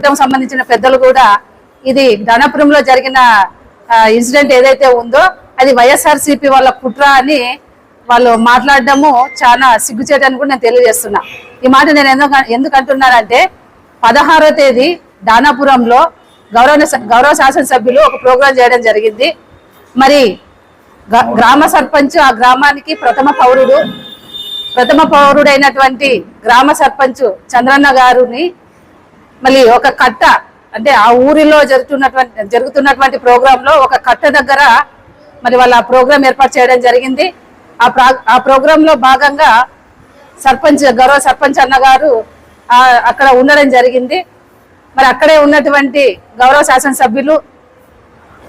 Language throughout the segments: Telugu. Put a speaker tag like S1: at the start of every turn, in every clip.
S1: వర్గం సంబంధించిన పెద్దలు కూడా ఇది ధనాపురంలో జరిగిన ఇన్సిడెంట్ ఏదైతే ఉందో అది వైఎస్ఆర్సీపీ వాళ్ళ కుట్ర అని వాళ్ళు మాట్లాడడము చాలా సిగ్గుచేటని కూడా నేను తెలియజేస్తున్నా. ఈ మాట నేను ఎందుకు అంటున్నానంటే 16వ తేదీ దానాపురంలో గౌరవ శాసనసభ్యులు ఒక ప్రోగ్రాం చేయడం జరిగింది. మరి గ్రామ సర్పంచ్ ఆ గ్రామానికి ప్రథమ పౌరుడైనటువంటి గ్రామ సర్పంచ్ చంద్రన్న గారుని మళ్ళీ ఒక కట్ట అంటే ఆ ఊరిలో జరుగుతున్నటువంటి ప్రోగ్రామ్ లో ఒక కట్ట దగ్గర మరి వాళ్ళ ప్రోగ్రాం ఏర్పాటు చేయడం జరిగింది. ఆ ప్రోగ్రామ్ లో భాగంగా గౌరవ సర్పంచ్ అన్న గారు అక్కడ ఉండడం జరిగింది. మరి అక్కడే ఉన్నటువంటి గౌరవ శాసనసభ్యులు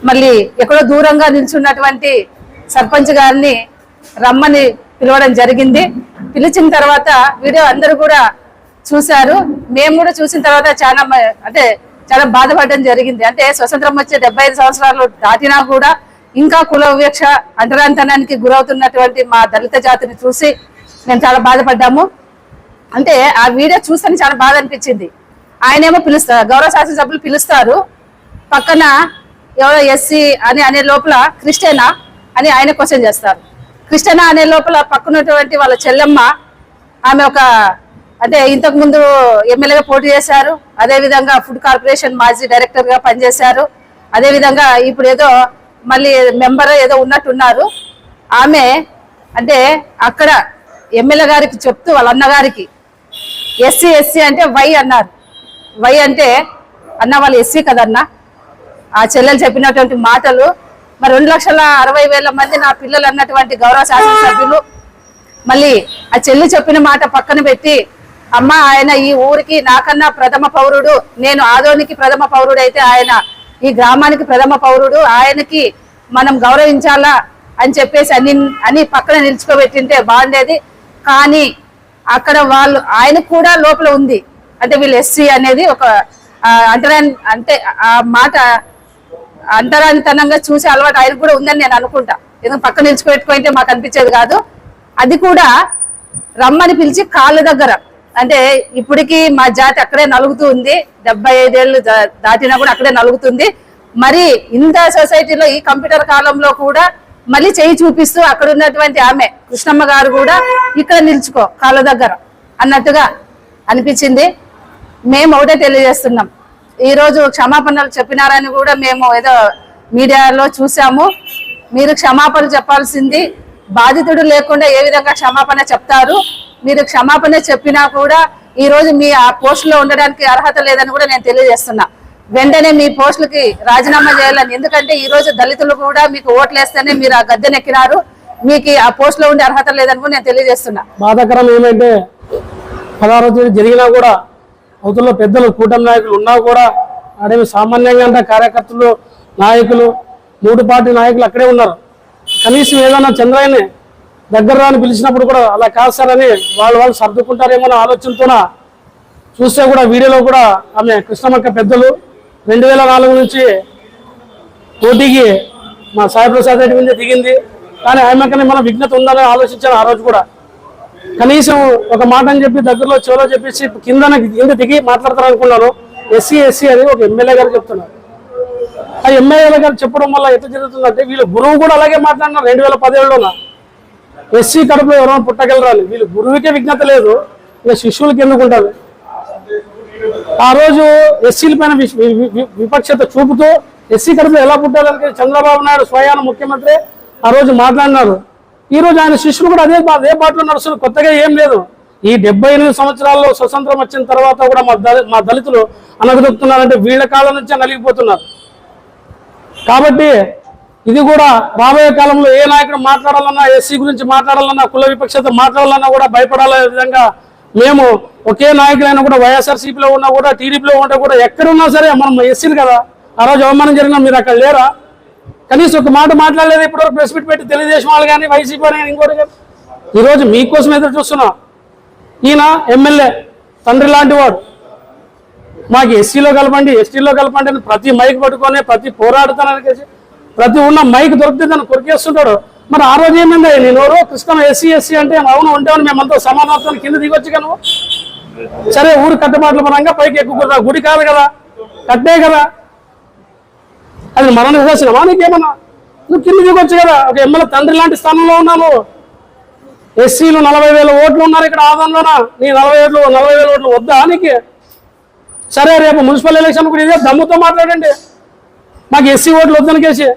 S1: మళ్ళీ ఎక్కడో దూరంగా నిల్చున్నటువంటి సర్పంచ్ గారిని రమ్మని పిలవడం జరిగింది. పిలిచిన తర్వాత వీడియో అందరూ కూడా చూశారు. మేము కూడా చూసిన తర్వాత చాలా బాధపడడం జరిగింది. అంటే స్వతంత్రం వచ్చే 75 సంవత్సరాలు దాటినా కూడా ఇంకా కుల వివక్ష అంటరాంతనానికి గురవుతున్నటువంటి మా దళిత జాతిని చూసి మేము చాలా బాధపడ్డాము. అంటే ఆ వీడియో చూస్తే చాలా బాధ అనిపించింది. ఆయనేమో పిలుస్తారు, గౌరవ శాసనసభ్యులు పిలుస్తారు, పక్కన ఎవరో ఎస్సీ అని అనే లోపల క్రిస్టియనా అని ఆయన క్వశ్చన్ చేస్తారు. క్రిస్టియనా అనే లోపల పక్కనటువంటి వాళ్ళ చెల్లెమ్మ, ఆమె అంటే ఇంతకు ముందు ఎమ్మెల్యేగా పోటీ చేశారు, అదేవిధంగా ఫుడ్ కార్పొరేషన్ మాజీ డైరెక్టర్ గా పనిచేశారు, అదేవిధంగా ఇప్పుడు ఏదో మళ్ళీ మెంబర్ ఏదో ఉన్నట్టున్నారు. ఆమె అంటే అక్కడ ఎమ్మెల్యే గారికి చెప్తూ వాళ్ళ అన్నగారికి ఎస్సీ అంటే వై అన్నారు. వై అంటే అన్న వాళ్ళు ఎస్సీ కదన్నా. ఆ చెల్లెలు చెప్పినటువంటి మాటలు మరి 2,60,000 మంది నా పిల్లలు అన్నటువంటి గౌరవ శాసనసభ్యులు మళ్ళీ ఆ చెల్లి చెప్పిన మాట పక్కన పెట్టి, అమ్మ ఆయన ఈ ఊరికి నాకన్నా ప్రథమ పౌరుడు, నేను ఆదోనికి ప్రథమ పౌరుడు అయితే ఆయన ఈ గ్రామానికి ప్రథమ పౌరుడు, ఆయనకి మనం గౌరవించాలా అని చెప్పేసి అని పక్కన నిల్చుకోబెట్టింటే బాగుండేది. కానీ అక్కడ ఆయన కూడా లోపల ఉంది. అంటే వీళ్ళు ఎస్సీ అనేది ఒక అంటే ఆ మాట అంతరానితనంగా చూసే అలవాటు ఆయనకు కూడా ఉందని నేను అనుకుంటా. ఎందుకంటే పక్కన నిల్చుకోబెట్టుకుంటే మాకు అనిపించేది కాదు. అది కూడా రమ్మని పిలిచి కాళ్ళ దగ్గర, అంటే ఇప్పటికీ మా జాతి అక్కడే నలుగుతూ ఉంది, 75 ఏళ్ళు దాటినా కూడా అక్కడే నలుగుతుంది. మరి ఇంత సొసైటీలో ఈ కంప్యూటర్ కాలంలో కూడా మళ్ళీ చేయి చూపిస్తూ అక్కడ ఉన్నటువంటి ఆమె కృష్ణమ్మ గారు కూడా ఇక్కడ నిల్చుకో కాళ్ళ దగ్గర అన్నట్టుగా అనిపించింది. మేము ఒకటే తెలియజేస్తున్నాం, ఈ రోజు క్షమాపణలు చెప్పినారని కూడా మేము ఏదో మీడియాలో చూసాము. మీరు క్షమాపణ చెప్పాల్సింది బాధితుడు లేకుండా ఏ విధంగా క్షమాపణ చెప్తారు? మీరు క్షమాపణ చెప్పినా కూడా ఈ రోజు మీ ఆ పోస్టులో ఉండడానికి అర్హత లేదని కూడా నేను తెలియజేస్తున్నా. వెంటనే మీ పోస్టులకి రాజీనామా చేయాలని. ఎందుకంటే ఈ రోజు దళితులు కూడా మీకు ఓట్లేస్తేనే మీరు ఆ గద్దెనెక్కినారు, మీకు ఆ పోస్టులో ఉండే అర్హత లేదని కూడా నేను తెలియజేస్తున్నా.
S2: బాధాకరం ఏమంటే 16వ తేదీ జరిగినా కూడా అవతల పెద్దలు కూటమి నాయకులు ఉన్నా కూడా అడవి సామాన్యంగా అంటే కార్యకర్తలు నాయకులు 3 పార్టీ నాయకులు అక్కడే ఉన్నారు. కనీసం ఏదైనా చంద్రయ్యని దగ్గర రాని పిలిచినప్పుడు కూడా అలా కాదు సార్ అని వాళ్ళు సర్దుకుంటారేమో అనే ఆలోచనతోన చూస్తే కూడా వీడియోలో కూడా ఆమె కృష్ణమక్క పెద్దలు 2004 నుంచి పోటీకి మా సాయిప్రసాద్ రెడ్డి మీద దిగింది. కానీ ఆమెకనే మన విఘ్నత ఉందని ఆలోచించాను ఆ రోజు కూడా. కనీసం ఒక మాట అని చెప్పి దగ్గరలో చెవులో చెప్పేసి కింద దిగి మాట్లాడతారు అనుకున్నాను. ఎస్సీ అని ఒక ఎమ్మెల్యే గారు చెప్తున్నారు. ఆ ఎమ్మెల్యే గారు చెప్పడం వల్ల ఎట్లా జరుగుతుందంటే వీళ్ళు గురువు కూడా అలాగే మాట్లాడినారు 2017లోన. ఎస్సీ కడుపులో ఎవరైనా పుట్టగలరాలి, వీళ్ళు గురువుకే విజ్ఞత లేదు, ఇక శిష్యులకి ఎందుకు ఉంటుంది? ఆ రోజు ఎస్సీల పైన విపక్షత చూపుతూ ఎస్సీ కడుపులో ఎలా పుట్టాలని చంద్రబాబు నాయుడు స్వయాన ముఖ్యమంత్రి ఆ రోజు మాట్లాడినారు. ఈ రోజు ఆయన శిష్యులు కూడా అదే బాటలో నడుస్తున్నారు. కొత్తగా ఏం లేదు. ఈ 78 సంవత్సరాల్లో స్వతంత్రం వచ్చిన తర్వాత కూడా మా దళితులు అనగదొక్కుతున్నారంటే వీళ్ళ కాలం నుంచే నలిగిపోతున్నారు. కాబట్టి ఇది కూడా రాబోయే కాలంలో ఏ నాయకుడు మాట్లాడాలన్నా, ఎస్సీ గురించి మాట్లాడాలన్నా, కుల విపక్షత మాట్లాడాలన్నా కూడా భయపడాలనే విధంగా మేము ఒకే నాయకులైనా కూడా వైఎస్ఆర్సీపీలో ఉన్నా కూడా టీడీపీలో ఉంటే కూడా ఎక్కడున్నా సరే మనం ఎస్సీలు కదా. ఆ రోజు అవమానం జరిగినా మీరు అక్కడ లేరా? కనీసం ఒక మాట మాట్లాడలేదు. ఇప్పటివరకు ప్రెస్ మీట్ పెట్టి తెలుగుదేశం వాళ్ళు కానీ వైసీపీ కానీ ఇంకోటి కానీ. ఈరోజు మీకోసం ఎదురు చూస్తున్నాం. ఈయన ఎమ్మెల్యే తండ్రి లాంటి వాడు, మాకు ఎస్సీలో కలపండి ఎస్టీలో కలపండి అని ప్రతి మైక్ పట్టుకొని ప్రతి పోరాడుతానని ప్రతి ఉన్న మైక్ దొరికితే దాన్ని కొరికేస్తుంటాడు. మరి ఆ రోజు ఏమైంది? నేను కృష్ణ ఎస్సీ అంటే అవును ఉంటామని మేమంతా సమానత్వాన్ని కింద దిగొచ్చు కదా. సరే ఊరు కట్టుబాట్ల పరంగా పైకి ఎక్కువ గుడి కాదు కదా, కట్టే కదా, అది మరణ శాసనమా నీకేమన్నా? నువ్వు కింద దిగొచ్చు కదా. ఒక ఎమ్మెల్యే తండ్రి లాంటి స్థానంలో ఉన్నావు. ఎస్సీలు 40,000 ఓట్లు ఉన్నారు ఇక్కడ ఆదంలోనా, నీ 40,000 ఓట్లు వద్దా నీకు? సరే రేపు మున్సిపల్ ఎలక్షన్ కూడా ఇదే దమ్ముతో మాట్లాడండి. మాకు ఎస్సీ ఓట్లు వద్దని కేసి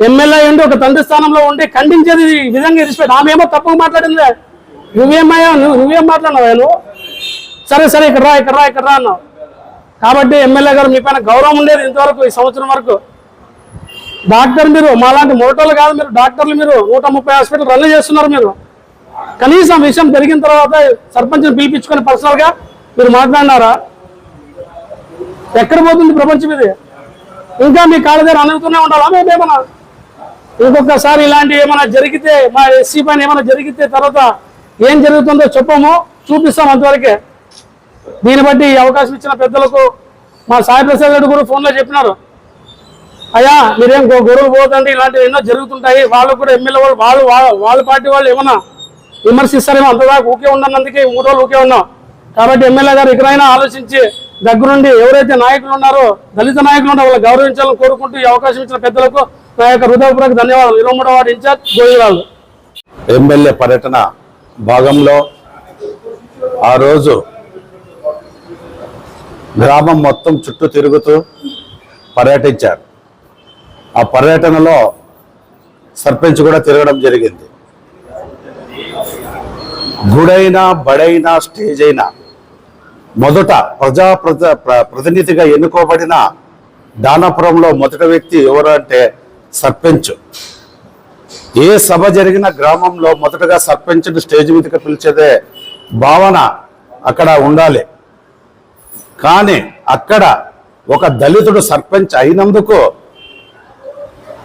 S2: ఎమ్మెల్యే ఉండి ఒక తండ్రి స్థానంలో ఉండి ఖండించేది ఈ విధంగా రెస్పెక్ట్. ఆమెమో తప్పుగా మాట్లాడిందే, నువ్వేమయ్యా నువ్వేం మాట్లాడినావా నువ్వు? సరే ఇక్కడ రా అన్నావు. కాబట్టి ఎమ్మెల్యే గారు మీ పైన గౌరవం ఉండేది ఇంతవరకు, ఈ సంవత్సరం వరకు. డాక్టర్ మీరు మాలాంటి మోటోలు కాదు, మీరు డాక్టర్లు, మీరు 130 హాస్పిటల్ రన్ చేస్తున్నారు. మీరు కనీసం విషయం జరిగిన తర్వాత సర్పంచ్ని పిలిపించుకొని పర్సనల్గా మీరు మాట్లాడినారా? ఎక్కడ పోతుంది ప్రపంచం ఇది? ఇంకా మీ కాళ్ళ దగ్గర అనుగుతూనే ఉండాలా మేమేమన్నా? ఇంకొకసారి ఇలాంటి ఏమైనా జరిగితే, మా ఎస్సీ పైన ఏమైనా జరిగితే తర్వాత ఏం జరుగుతుందో చెప్పము, చూపిస్తాం అంతవరకే. దీన్ని బట్టి ఈ అవకాశం ఇచ్చిన పెద్దలకు మా సాయి ప్రసాద్ రెడ్డి కూడా ఫోన్లో చెప్పినారు, అయ్యా మీరేం గొడవలు పోతండి, ఇలాంటివి ఎన్నో జరుగుతుంటాయి. వాళ్ళు కూడా ఎమ్మెల్యే వాళ్ళ పార్టీ వాళ్ళు ఏమన్నా విమర్శిస్తారేమో, అంతదాకా ఊకే ఉండనందుకే 3 రోజులు ఊకే ఉన్నాం. కాబట్టి ఎమ్మెల్యే గారు ఇకనైనా ఆలోచించి దగ్గరుండి ఎవరైతే నాయకులు ఉన్నారో, దళిత నాయకులు ఉన్నారో వాళ్ళు గౌరవించాలని కోరుకుంటూ ఈ అవకాశం ఇచ్చిన పెద్దలకు నా యొక్క హృదయపూర్వక ధన్యవాదాలు. 23వ వార్డు ఇన్ఛార్జ్ గోవిందరాజు.
S3: ఎమ్మెల్యే పర్యటన భాగంలో ఆ రోజు గ్రామం మొత్తం చుట్టూ తిరుగుతూ పర్యటించారు. ఆ పర్యటనలో సర్పంచ్ కూడా తిరగడం జరిగింది. గుడైనా బడైనా స్టేజ్ అయినా మొదట ప్రతినిధిగా ఎన్నుకోబడిన దానాపురంలో మొదటి వ్యక్తి ఎవరు అంటే సర్పంచ్. ఏ సభ జరిగిన గ్రామంలో మొదటగా సర్పంచ్ని స్టేజ్ మీదకి పిలిచేదే భావన అక్కడ ఉండాలి. కానీ అక్కడ ఒక దళితుడు సర్పంచ్ అయినందుకు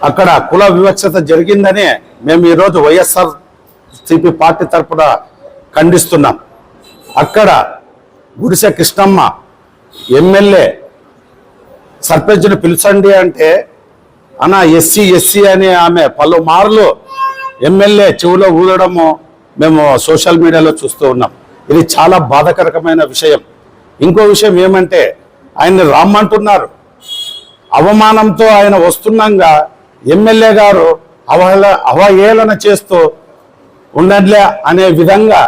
S3: అక్కడ కుల వివక్షత జరిగిందని మేము ఈరోజు వైఎస్ఆర్సీపీ పార్టీ తరఫున ఖండిస్తున్నాం. అక్కడ గుడిసె కృష్ణమ్మ ఎమ్మెల్యే సర్పంచ్ని పిలిచండి అంటే ఎస్సీ అని ఆమె పలుమార్లు ఎమ్మెల్యే చెవులో ఊదడము మేము సోషల్ మీడియాలో చూస్తూ ఉన్నాం. ఇది చాలా బాధాకరమైన విషయం. ఇంకో విషయం ఏమంటే ఆయన్ని రమ్మంటున్నారు, అవమానంతో ఆయన వస్తున్నాగా ఎమ్మెల్యే గారు అవహేళన చేస్తూ ఉండట్లే అనే విధంగా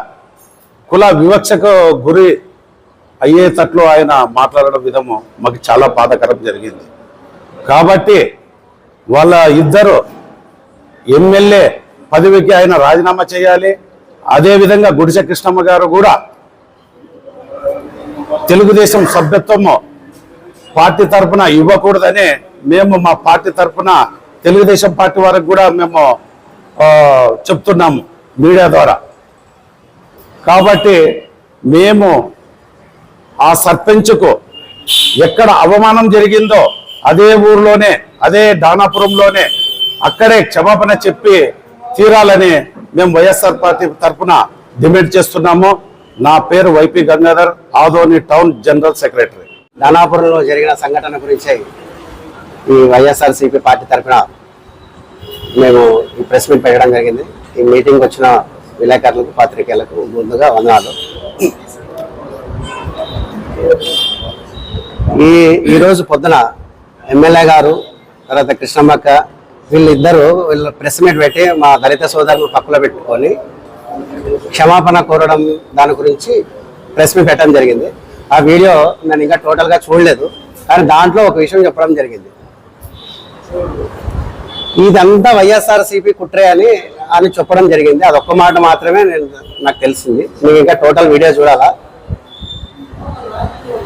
S3: కుల వివక్షకు గురి అయ్యేటట్లు ఆయన మాట్లాడడం విధము మాకు చాలా బాధాకరం జరిగింది. కాబట్టి వాళ్ళ ఇద్దరు ఎమ్మెల్యే పదవికి ఆయన రాజీనామా చేయాలి. అదేవిధంగా గుడిసె కృష్ణమ్మ గారు కూడా తెలుగుదేశం సభ్యత్వము పార్టీ తరఫున ఇవ్వకూడదని మేము మా పార్టీ తరఫున తెలుగుదేశం పార్టీ వారికి కూడా మేము చెప్తున్నాము మీడియా ద్వారా. కాబట్టి మేము ఆ సర్పంచ్కు ఎక్కడ అవమానం జరిగిందో అదే ఊర్లోనే, అదే దానాపురంలోనే అక్కడే క్షమాపణ చెప్పి తీరాలని మేము వైఎస్ఆర్ పార్టీ తరఫున డిమాండ్ చేస్తున్నాము. నా పేరు YP Gangadhar, Adoni town general secretary.
S4: దానాపురంలో జరిగిన సంఘటన గురించి ఈ వైఎస్ఆర్సీపీ పార్టీ తరఫున మేము ఈ ప్రెస్ మీట్ పెట్టడం జరిగింది. ఈ మీటింగ్ వచ్చిన విలేకరులకు, పాత్రికేయులకు ముందుగా వందనాలు. ఈరోజు పొద్దున ఎమ్మెల్యే గారు తర్వాత కృష్ణమ్మక్క వీళ్ళ ప్రెస్ మీట్ పెట్టి మా దళిత సోదరులు పక్కలో పెట్టుకొని క్షమాపణ కోరడం దాని గురించి ప్రెస్ మీట్ పెట్టడం జరిగింది. ఆ వీడియో నేను ఇంకా టోటల్గా చూడలేదు, కానీ దాంట్లో ఒక విషయం చెప్పడం జరిగింది. ఇదంతా వైఎస్ఆర్సీపీ కుట్రే అని చెప్పడం జరిగింది. అదొక్క మాట మాత్రమే నాకు తెలిసింది. మీకు ఇంకా టోటల్ వీడియో చూడాలా.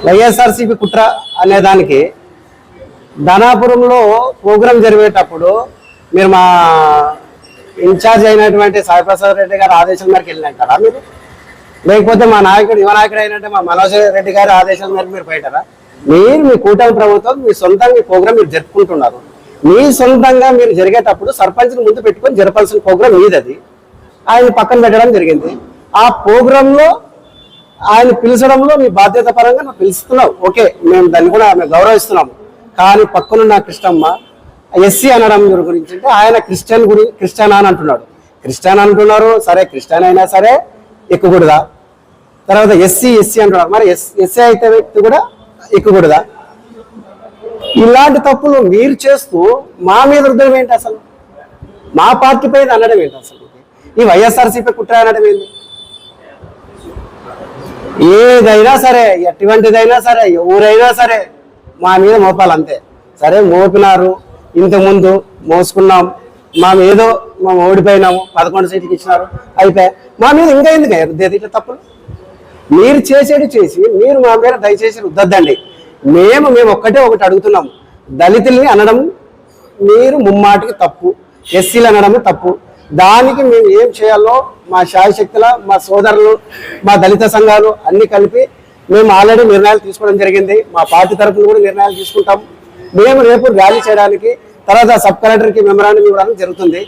S4: వైఎస్ఆర్సీపీ కుట్ర అనే దానికి ధనాపురంలో ప్రోగ్రాం జరిగేటప్పుడు మీరు మా ఇన్ఛార్జ్ అయినటువంటి సాయి ప్రసాద్ రెడ్డి గారి ఆదేశాల మేరకు వెళ్ళినట్టారా మీరు? లేకపోతే మా నాయకుడు యువ నాయకుడు అయినట్టే మా మనోజ్ రెడ్డి గారి ఆదేశాల మేరకు మీరు పోయిటారా? మీరు మీ కూటమి ప్రభుత్వం మీ సొంతంగా ఈ ప్రోగ్రాం మీరు జరుపుకుంటున్నారు. మీ సొంతంగా మీరు జరిగేటప్పుడు సర్పంచ్ని ముందు పెట్టుకొని జరపాల్సిన ప్రోగ్రాం మీదది. ఆయన పక్కన పెట్టడం జరిగింది. ఆ ప్రోగ్రాంలో ఆయన పిలిచడంలో మీ బాధ్యత పరంగా నాకు పిలుస్తున్నావు, ఓకే, మేము దాన్ని కూడా మేము గౌరవిస్తున్నాము. కానీ పక్కనున్న కృష్ణమ్మ ఎస్సీ అనడం గురించి అంటే ఆయన క్రిస్టియన్ అని అంటున్నాడు. క్రిస్టియన్ అంటున్నారు, సరే క్రిస్టియన్ అయినా సరే ఎక్కకూడదా? తర్వాత ఎస్సీ అంటున్నారు, మరి ఎస్సీ అయితే వ్యక్తి కూడా ఎక్కకూడదా? ఇలాంటి తప్పులు మీరు చేస్తూ మా మీద రుద్దడం ఏంటి అసలు? మా పార్టీ పైన అనడం ఏంటి అసలు? ఈ వైఎస్ఆర్సీపీ కుట్ర అనడం ఏంటి? ఏదైనా సరే, ఎటువంటిదైనా సరే, ఎవరైనా సరే మా మీద మోపాలి అంతే. సరే మోపినారు, ఇంతకుముందు మోసుకున్నాం, ఏదో మేము ఓడిపోయినాము, 11 సీట్కి ఇచ్చినారు, అయిపోయి మా మీద ఇంకా ఎందుకు రుద్దేది ఇట్లా తప్పులు? మీరు చేసేది చేసి మీరు మా మీద దయచేసి రుద్దద్దండి. మేము ఒకటి అడుగుతున్నాము, దళితుల్ని అనడం మీరు ముమ్మాటికి తప్పు, ఎస్సీలు అనడం తప్పు. దానికి మేము ఏం చేయాలో మా శాయశక్తుల, మా సోదరులు, మా దళిత సంఘాలు అన్ని కలిపి మేము ఆల్రెడీ నిర్ణయాలు తీసుకోవడం జరిగింది. మా పార్టీ తరఫున కూడా నిర్ణయాలు తీసుకుంటాం. మేము రేపు ర్యాలీ చేయడానికి, తర్వాత సబ్ కలెక్టర్కి మెమరాండం ఇవ్వడానికి జరుగుతుంది.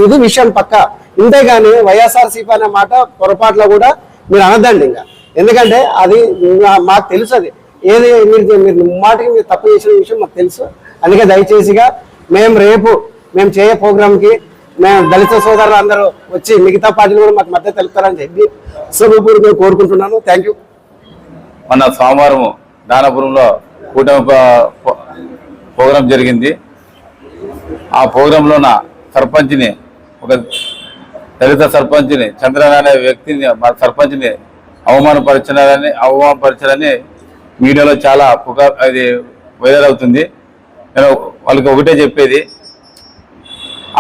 S4: ఇది విషయం పక్క. ఇంతేగాని వైఎస్ఆర్సీపీ అనే మాట పొరపాట్లో కూడా మీరు అనద్దండి ఇంకా. ఎందుకంటే అది మాకు తెలుసు, అది ఏది మీరు మాటకి మీరు తప్పు చేసిన విషయం మాకు తెలుసు. అందుకే దయచేసిగా రేపు మేము చేయే ప్రోగ్రామ్కి మేము దళిత సోదరులు అందరూ వచ్చి మిగతా పార్టీలు కూడా మాకు మద్దతు తెలుపుతారని చెప్పి సభపూర్వకంగా నేను కోరుకుంటున్నాను. Thank you.
S5: మొన్న సోమవారం దానాపురంలో కూటమి ప్రోగ్రాం జరిగింది. ఆ ప్రోగ్రాంలో నా సర్పంచ్ని, ఒక దళిత సర్పంచ్ని, చంద్రన్ అనే వ్యక్తిని, మా సర్పంచ్ని అవమానపరిచారని మీడియాలో చాలా అది వైరల్ అవుతుంది. నేను వాళ్ళకి ఒకటే చెప్పేది,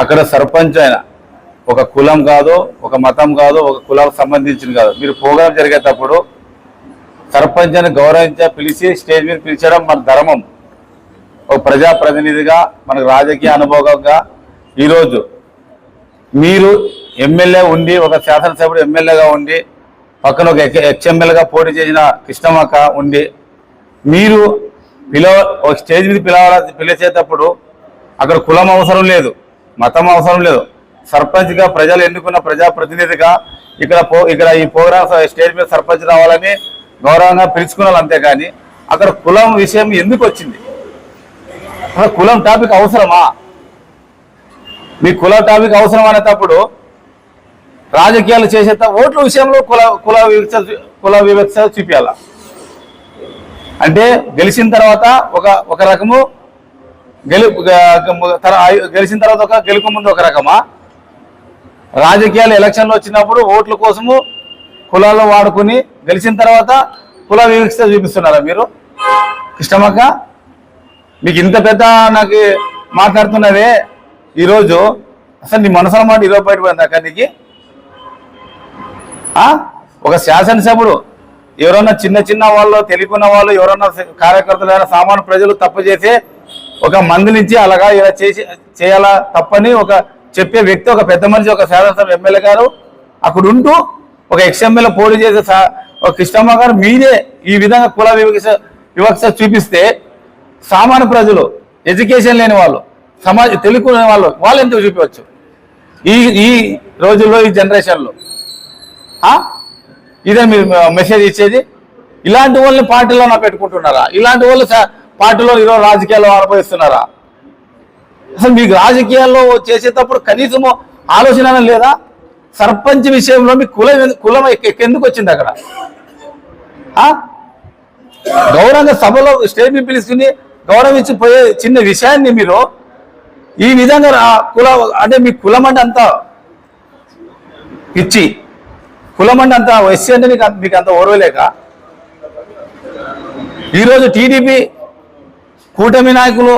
S5: అక్కడ సర్పంచ్ అయినా ఒక కులం కాదు, ఒక మతం కాదు, ఒక కులానికి సంబంధించింది కాదు. మీరు ప్రోగ్రాం జరిగేటప్పుడు సర్పంచ్ అని పిలిచి స్టేజ్ మీద పిలిచడం మన ధర్మం. ఒక ప్రజాప్రతినిధిగా, మనకు రాజకీయ అనుభవంగా ఈరోజు మీరు ఎమ్మెల్యే ఉండి, ఒక శాసనసభ్యుడు ఎమ్మెల్యేగా ఉండి, పక్కన ఒక ఎక్స్ఎమ్మెల్యేగా పోటీ చేసిన కృష్ణమ్మక్క ఉండి, మీరు ఒక స్టేజ్ మీద పిలిచేటప్పుడు అక్కడ కులం అవసరం లేదు, మతం అవసరం లేదు. సర్పంచ్గా ప్రజలు ఎన్నుకున్న ప్రజాప్రతినిధిగా ఇక్కడ ఈ ప్రోగ్రామ్ స్టేజ్ మీద సర్పంచ్ రావాలని గౌరవంగా పిలుచుకున్నారు. అంతేగాని అక్కడ కులం విషయం ఎందుకు వచ్చింది? కులం టాపిక్ అవసరమా? మీ కుల టాపిక్ అవసరం అనేటప్పుడు రాజకీయాలు చేసే ఓట్ల విషయంలో కుల వివక్ష చూపించాల. అంటే గెలిచిన తర్వాత ఒక రకము, గెలిచిన తర్వాత గెలుపు ముందు ఒక రకమా? రాజకీయాలు ఎలక్షన్లు వచ్చినప్పుడు ఓట్ల కోసము కులాలను వాడుకుని గెలిచిన తర్వాత కుల వివక్ష చూపిస్తున్నారా మీరు? కృష్ణమ్మక్క, మీకు ఇంత పెద్ద నాకు మాట్లాడుతున్నదే ఈరోజు, అసలు నీ మనసులో మాట ఈరోజు బయటపోయింది అక్క నీకు? ఒక శాసనసభ్యుడు ఎవరన్నా చిన్న వాళ్ళు, తెలియకున్న వాళ్ళు, ఎవరన్నా కార్యకర్తలు, సామాన్య ప్రజలు తప్పు చేసి ఒక మంది నుంచి అలాగా ఇలా చేయాలా తప్పని ఒక చెప్పే వ్యక్తి, ఒక పెద్ద మనిషి, ఒక శాసనసభ ఎమ్మెల్యే గారు అక్కడ ఉంటూ ఒక ఎక్స్ఎమ్మెల్యే పోటీ చేసే ఒక కృష్ణమ్మ గారు మీదే ఈ విధంగా కుల వివక్ష చూపిస్తే సామాన్య ప్రజలు, ఎడ్యుకేషన్ లేని వాళ్ళు, తెలుగునే వాళ్ళు ఎందుకు చూపించవచ్చు ఈ రోజుల్లో, ఈ జనరేషన్లో? ఇదే మీరు మెసేజ్ ఇచ్చేది? ఇలాంటి వాళ్ళని పార్టీలో పెట్టుకుంటున్నారా? ఇలాంటి వాళ్ళు పార్టీలో ఈరోజు రాజకీయాల్లో అనుభవిస్తున్నారా? అసలు మీకు రాజకీయాల్లో చేసేటప్పుడు కనీసము ఆలోచన లేదా? సర్పంచ్ విషయంలో మీ కులం ఎందుకు వచ్చింది అక్కడ? గౌరవంగా సభలో స్టేజ్ మీద పిలుచుకుని గౌరవించిపోయే చిన్న విషయాన్ని మీరు ఈ విధంగా అంటే మీ కులం అంటే అంత పిచ్చి, కులం అంటే అంత ఎస్సీ అంటే మీకు అంత ఓర్వలేక ఈరోజు టీడీపీ కూటమి నాయకులు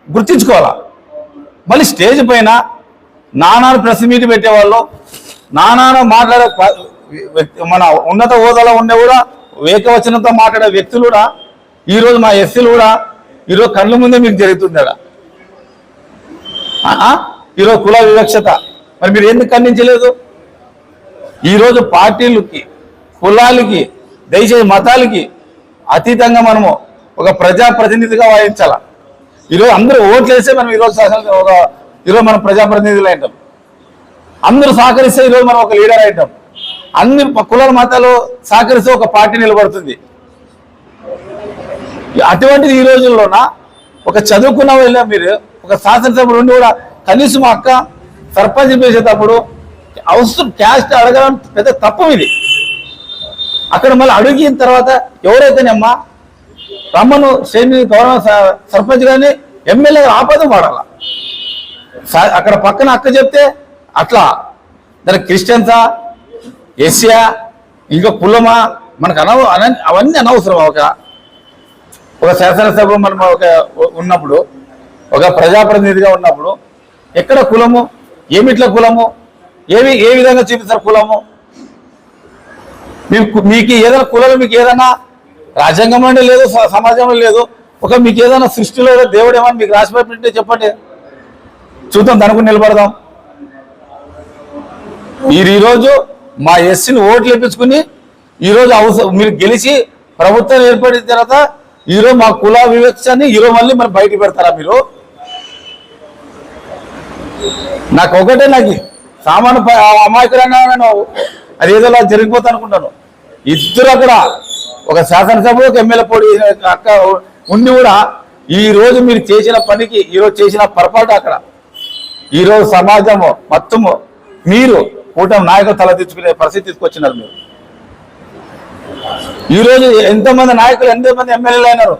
S5: గుర్తించుకోవాలా. మళ్ళీ స్టేజ్ పైన నానాను ప్రెస్ మీట్ పెట్టేవాళ్ళు, నానాను మాట్లాడే మన ఉన్నత హోదాలో ఉండే కూడా ఏకవచనంతో మాట్లాడే వ్యక్తులు కూడా ఈరోజు మా ఎస్సీలు కూడా ఈరోజు కళ్ళ ముందే మీకు జరుగుతుంది. ఈరోజు కుల వివక్షత మరి మీరు ఎందుకు ఖండించలేదు? ఈరోజు పార్టీలకి, కులాలకి, దయచేసి మతాలకి అతీతంగా మనము ఒక ప్రజాప్రతినిధిగా వాయించాల. ఈరోజు అందరూ ఓట్లు వేస్తే మనం ఈరోజు మనం ప్రజాప్రతినిధులు అయితాం. అందరూ సహకరిస్తే ఈరోజు మనం ఒక లీడర్ అయితాం. అన్ని కులాల మతాలు సహకరిస్తే ఒక పార్టీ నిలబడుతుంది. అటువంటిది ఈ రోజుల్లోన ఒక చదువుకున్న వెళ్ళా మీరు ఒక శాసనసభ్యుడు ఉండి కూడా కనీసం అక్క సర్పంచ్ చేసేటప్పుడు అవసరం క్యాస్ట్ అడగడం పెద్ద తప్పు ఇది. అక్కడ మళ్ళీ అడిగిన తర్వాత ఎవరైతేనేమ్మా రమ్మను శ్రేణి గౌరవ సర్పంచ్ గారిని ఎమ్మెల్యే ఆపదం వాడాల. అక్కడ పక్కన అక్క చెప్తే అట్లా దానికి క్రిస్టియన్సా, ఎస్సీయా, ఇంకా కులమా, మనకు అవన్నీ అనవసరం. ఒక శాసనసభ మనం ఉన్నప్పుడు, ఒక ప్రజాప్రతినిధిగా ఉన్నప్పుడు ఎక్కడ కులము, ఏమిట్లా కులము, ఏ విధంగా చూపిస్తారు కులము? మీకు ఏదైనా కులం, మీకు ఏదైనా రాజ్యాంగంలోనే లేదు, సమాజంలో లేదు, మీకు ఏదైనా సృష్టిలో దేవుడు ఏమన్నా మీకు రాసిపెట్టే చెప్పండి, చూద్దాం, దానికి నిలబడదాం. మీరు ఈరోజు మా ఎస్సీని ఓట్లు వేయించుకుని ఈరోజు మీరు గెలిచి ప్రభుత్వం ఏర్పడిన తర్వాత ఈరోజు మా కుల వివక్షని ఈరోజు మళ్ళీ మరి బయట పెడతారా మీరు? నాకు ఒకటే, నాకు సామాను అమాయకులైనా నేను అదేదో జరిగిపోతా అనుకుంటాను. ఇద్దరు అక్కడ ఒక శాసనసభ, ఒక ఎమ్మెల్యే పోటీ అక్క ఉండి కూడా ఈ రోజు మీరు చేసిన పనికి, ఈరోజు చేసిన పొరపాటు అక్కడ ఈరోజు సమాజము మొత్తము మీరు కూటమి నాయకులు తల తెచ్చుకునే పరిస్థితి తీసుకొచ్చినారు. మీరు ఈరోజు ఎంతోమంది నాయకులు, ఎంతోమంది ఎమ్మెల్యేలు అయినారు,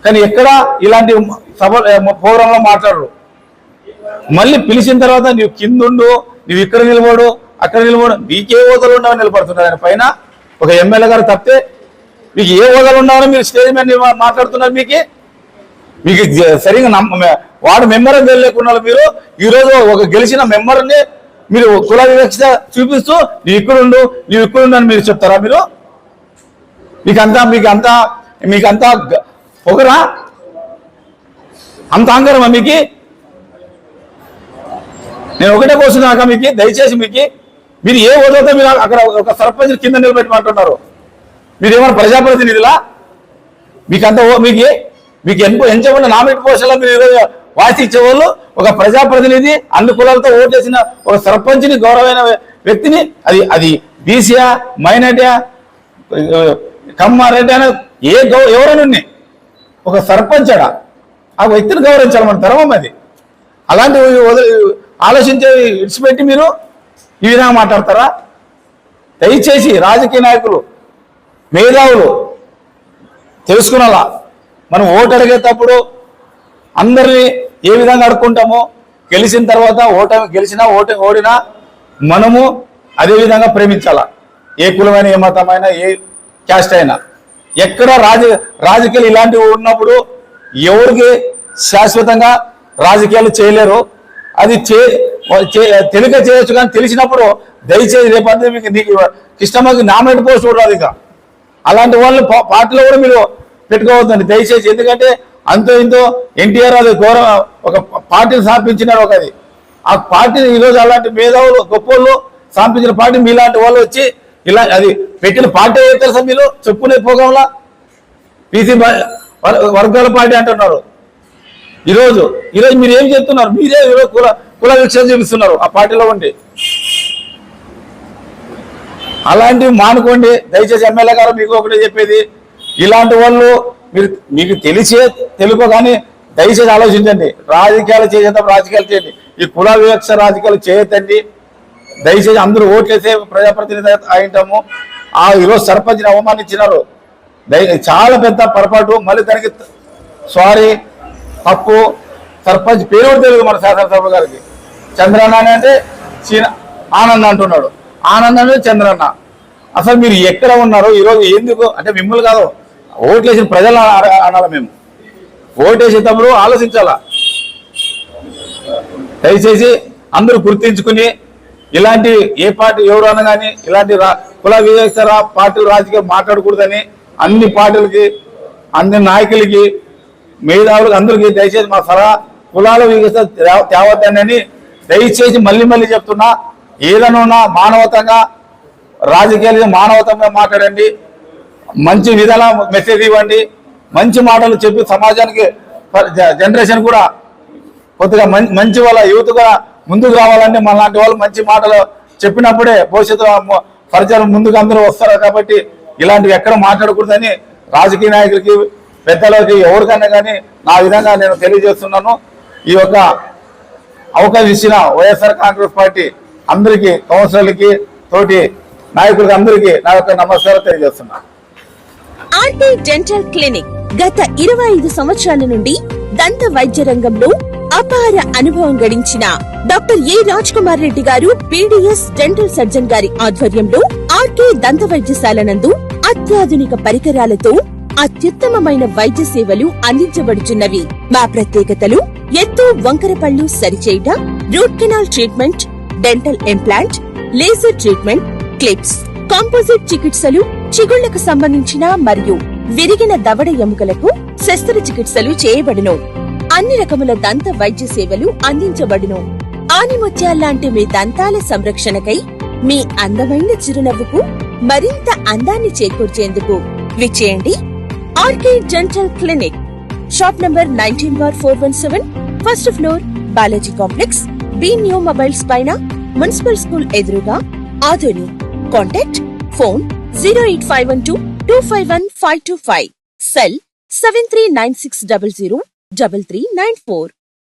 S5: కానీ ఎక్కడ ఇలాంటి సభ ప్రోగ్రాంలో మాట్లాడరు. మళ్ళీ పిలిచిన తర్వాత నువ్వు కిందుండు, నువ్వు ఇక్కడ నిలబడు, అక్కడ నిలబడు, మీకే హోదాలు ఉండవని నిలబడుతున్నారు. ఆయన పైన ఒక ఎమ్మెల్యే గారు తప్పితే మీకు ఏ హోదాలు ఉండవని మీరు స్టేజ్ మీద మాట్లాడుతున్నారు. మీకు సరిగా వాడు మెంబర్ అని తెలియకుండా మీరు ఈరోజు ఒక గెలిచిన మెంబర్ని మీరు కుల వివక్ష చూపిస్తూ నువ్వు ఇక్కడుండు అని మీరు చెప్తారా? మీకంతా పొగరా, అంత అహంకారమా మీకు? నేను ఒకటే కోరుతున్నాక మీకు, దయచేసి మీరు ఏ హోదాతో మీరు అక్కడ ఒక సర్పంచ్ కింద నిలబెట్టమంటున్నారు? మీరు ఏమైనా ప్రజాప్రతినిధులా? మీకు ఎంచకుండా నామినేట్ పోస్టుల్లో మీరు ఈరోజు వాసి ఇచ్చేవాళ్ళు, ఒక ప్రజాప్రతినిధి అన్ని కులాలతో ఓటేసిన ఒక సర్పంచ్ని, గౌరవమైన వ్యక్తిని, అది బీసీయా, మైనార్టీయా, కమ్మారెడ్డి అని ఎవరైనా ఒక సర్పంచడా ఆ వ్యక్తిని గౌరవించాలి. మన ధర్మం అది. అలాంటి ఆలోచించే ఇడిచిపెట్టి మీరు ఈ విధంగా మాట్లాడతారా? దయచేసి రాజకీయ నాయకులు, మేధావులు తెలుసుకునేలా, మనం ఓటు అడిగేటప్పుడు అందరినీ ఏ విధంగా అడుక్కుంటామో, గెలిచిన తర్వాత గెలిచినా ఓడినా మనము అదే విధంగా ప్రేమించాలా. ఏ కులమైన, ఏ మతమైనా, ఏ క్యాస్ట్ అయినా. ఎక్కడ రాజకీయాలు ఇలాంటివి ఉన్నప్పుడు ఎవరికి శాశ్వతంగా రాజకీయాలు చేయలేరు. అది తెలియక చేయొచ్చు, కానీ తెలిసినప్పుడు దయచేసి రేపంతా నీకు ఇష్టమని నామినేట్ పోస్ట్ కూడా రాదు. ఇంకా అలాంటి వాళ్ళు పార్టీలో కూడా మీరు పెట్టుకోవద్దండి దయచేసి. ఎందుకంటే అంతో ఇంతో ఎన్టీఆర్ అది గౌరవ ఒక పార్టీని స్థాపించినారు. ఒకది ఆ పార్టీని ఈరోజు అలాంటి మేధావులు, గొప్పలు స్థాపించిన పార్టీ మీలాంటి వాళ్ళు వచ్చి ఇలా అది పెట్టిన పార్టీ ఏదో తెలుసా? మీరు చెప్పుకునే ప్రోగ్రాంలా బీసీ వర్గాల పార్టీ అంటున్నారు. ఈరోజు మీరు ఏం చెప్తున్నారు? మీరే ఈరోజు కుల వివక్ష చూపిస్తున్నారు ఆ పార్టీలో ఉండి. అలాంటివి మానుకోండి దయచేసి. ఎమ్మెల్యే గారు మీకు ఒకటే చెప్పేది, ఇలాంటి వాళ్ళు మీకు తెలుగు కానీ దయచేసి ఆలోచించండి. రాజకీయాలు చేసేటప్పుడు రాజకీయాలు చేయండి, ఈ కుల వివక్ష రాజకీయాలు చేయొద్దండి దయచేసి. అందరూ ఓట్లేసే ప్రజాప్రతినిధి అయింటాము. ఈరోజు సర్పంచ్ని అవమానించినారు, చాలా పెద్ద పొరపాటు. మళ్ళీ దానికి సారీ, తప్పు. సర్పంచ్ పేరు కూడా తెలియదు మన శాసనసభ గారికి. చంద్రన్న అంటే ఆనంద్ అంటున్నాడు, ఆనంద్ అంటే చంద్రన్న. అసలు మీరు ఎక్కడ ఉన్నారో ఈరోజు? ఎందుకు అంటే మిమ్మల్ని కాదు, ఓట్లేసిన ప్రజలు అనాలి. మేము ఓటేసేటప్పుడు ఆలోచించాలా. దయచేసి అందరూ గుర్తించుకుని ఇలాంటి ఏ పార్టీ ఎవరైనా కానీ ఇలాంటి కుల వివక్ష పార్టీలు రాజకీయం మాట్లాడకూడదని అన్ని పార్టీలకి, అన్ని నాయకులకి, మేధావులకి అందరికీ దయచేసి మా సలహా, కులాల వివక్ష తేవద్దని దయచేసి మళ్ళీ చెప్తున్నా. ఏదైనా మానవతంగా రాజకీయాలు మానవతంగా మాట్లాడండి, మంచి విధాన మెసేజ్ ఇవ్వండి, మంచి మాటలు చెప్పి సమాజానికి జనరేషన్ కూడా కొద్దిగా మంచి వాళ్ళ యూత్ కూడా ముందుకు రావాలంటే మనలాంటి వాళ్ళు మంచి మాటలు చెప్పినప్పుడే భవిష్యత్తు పరిచయం ముందుకు అందరూ వస్తారు. కాబట్టి ఇలాంటివి ఎక్కడ మాట్లాడకూడదని రాజకీయ నాయకులకి, పెద్దలకి, ఎవరికైనా కానీ నా విధంగా నేను తెలియజేస్తున్నాను. ఈ యొక్క అవకాశం ఇచ్చిన వైఎస్ఆర్ కాంగ్రెస్ పార్టీ అందరికీ, కౌన్సిలర్లకి, తోటి నాయకులకి అందరికీ నా యొక్క నమస్కారం తెలియజేస్తున్నాను.
S6: ఆర్టీ డెంటల్ క్లినిక్ గత 25 సంవత్సరాల నుండి దంత వైద్య రంగంలో అపార అనుభవం గడించిన డాక్టర్ ఏ రాజ్ కుమార్ రెడ్డి గారు పీడీఎస్ డెంటల్ సర్జన్ గారి ఆధ్వర్యంలో ఆర్కే దంత వైద్యశాల నందు అత్యాధునిక పరికరాలతో అత్యుత్తమమైన వైద్య సేవలు అందించబడుచున్నవి. మా ప్రత్యేకతలు ఎత్తు వంకర పళ్ళు సరిచేయుట, root canal treatment, dental implant, laser treatment, clips, composite చికిత్సలు, చిగుళ్లకు సంబంధించిన మరియు విరిగిన దవడ ఎముకలకు శస్త్రచికిత్సలు చేయబడును. అన్ని రకముల దంత వైద్య సేవలు అందించబడును. ఆనిముత్యాల్లాంటి మీ దంతాల సంరక్షణకై మీ అందమైన చిరునవ్వుకు మరింత అందాన్ని చేకూర్చేందుకు విచ్చేయండి RK dental clinic, shop number 19/417, first floor, Balaji complex, B new mobiles పైన, మున్సిపల్ స్కూల్ ఎదురుగా, ఆదోని. Contact phone 08512251525, cell 7396003394.